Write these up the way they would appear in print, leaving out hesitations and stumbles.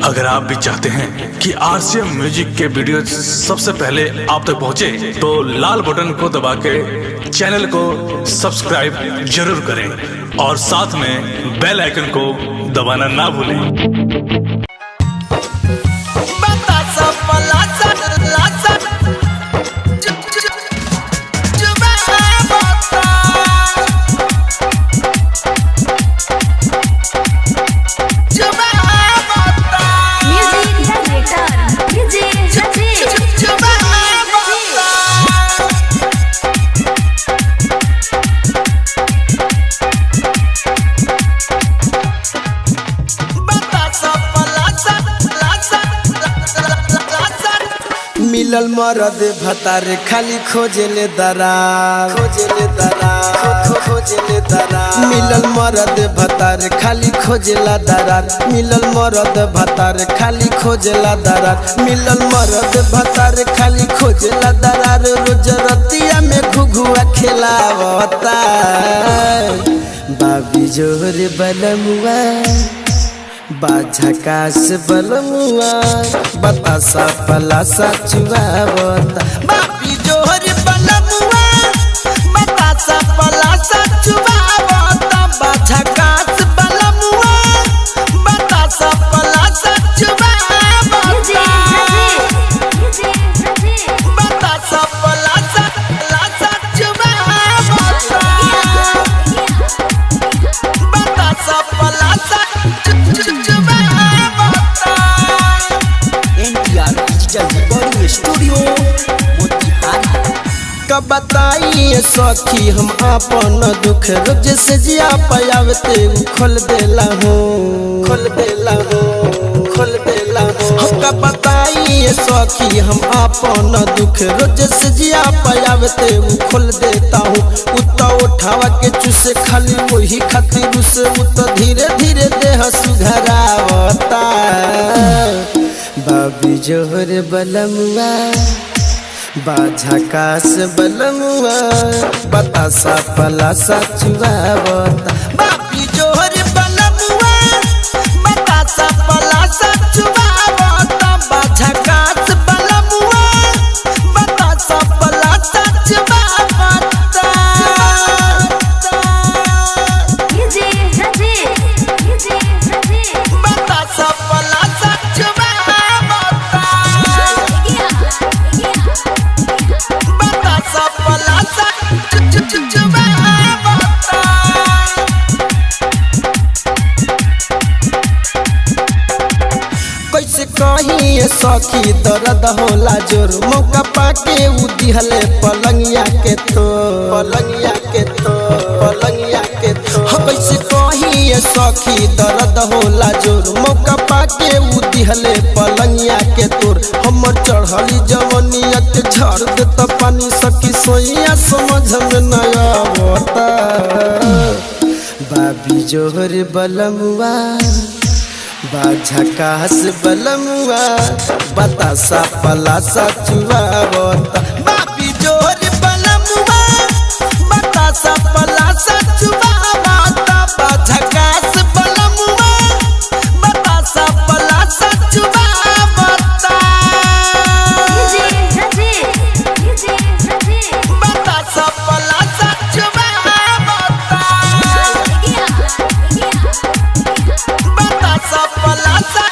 अगर आप भी चाहते हैं कि आरसीएम म्यूजिक के वीडियो सबसे पहले आप तक पहुंचे, तो लाल बटन को दबा के चैनल को सब्सक्राइब जरूर करें और साथ में बेल आइकन को दबाना ना भूलें। मिलल मरद भतार खाली खोजेले दरार मिलल मरद भतार खाली खोजेला दरार मिलल मरद भतार खाली खोजेला दरार मिलल मरद भतार खाली खोजेला दरार रोज रतिया में घुघुआ खिलावता बाबी जोर बलमुआ बाझकास बलमुआ बतासा पलासा चुआवता बापी जोहर बलमुआ बतासा पलासा चुआवता बाझकास बलमुआ बतासा पलासा चुआवता बतासा पलासा पलासा चुआवता बतासा पलासा कब बताइए सखी हम अपन दुख रोज से जिया पायावते खोल देला हो कब बताइए सखी हम अपन दुख रोज से जिया पायावते खोल देता हूँ उत उठावा के चूसे खाली वही खातिर उसे उत धीरे धीरे देह सुधरावता बाबी जोहर बलमुआ बाझकास बलमुआ बतासा पलासा चुआवता बापी जोहर बलमुआ बतासा पलासा चुआवता बाझकास बलमुआ बतासा पलासा चुआवता बतासा पलासा कैसे कही सखी दर्द होला जोर मौका पाके उ दिहले पलंगिया के तो कैसे कही सखी दर्द होला जोर मौका पाके उ दिहले पलंगिया के तोर हमर चढ़ली जवनिया के झड़ देता पानी सखी सोइया समझ में न आवता बाबी जोहर बलमुआ बाझकास बलमुआ बतासा पलासा चुआवता बापी जोहर बलमुआ बतासा पलासा चुआवता बाझकास बलमुआ बतासा पलासा चुआवता बतासा पलासा चुआवता बतासा पलासा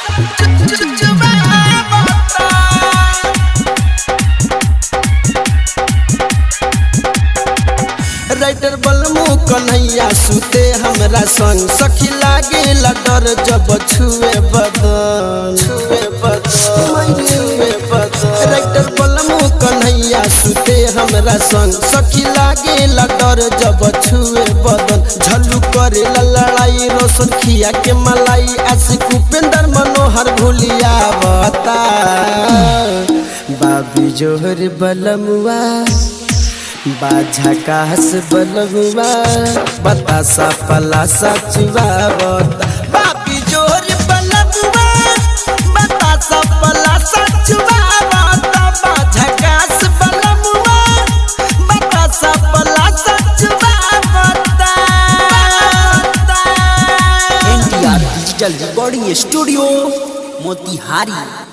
राइटर बलमु कन्हैया सुते हमरा संग सखी लागे डर जब छुए बदन राइटर बलमु कन्हैया सुते हमरा संग सखी लागे डर जब छुए बदन झल्लू करे लड़ाई रोशन खिया के मलाई आशिक उपेंद्र मनोहर भूलिया बता बाबी जोहर बलमुआ बाझकास बलमुआ बतासा पलासा चुआवता बापी जोहर बलमुआ बतासा पलासा चुआवता बाझकास बलमुआ बतासा पलासा चुआवता डिजिटल रिकॉर्डिंग स्टूडियो मोतिहारी।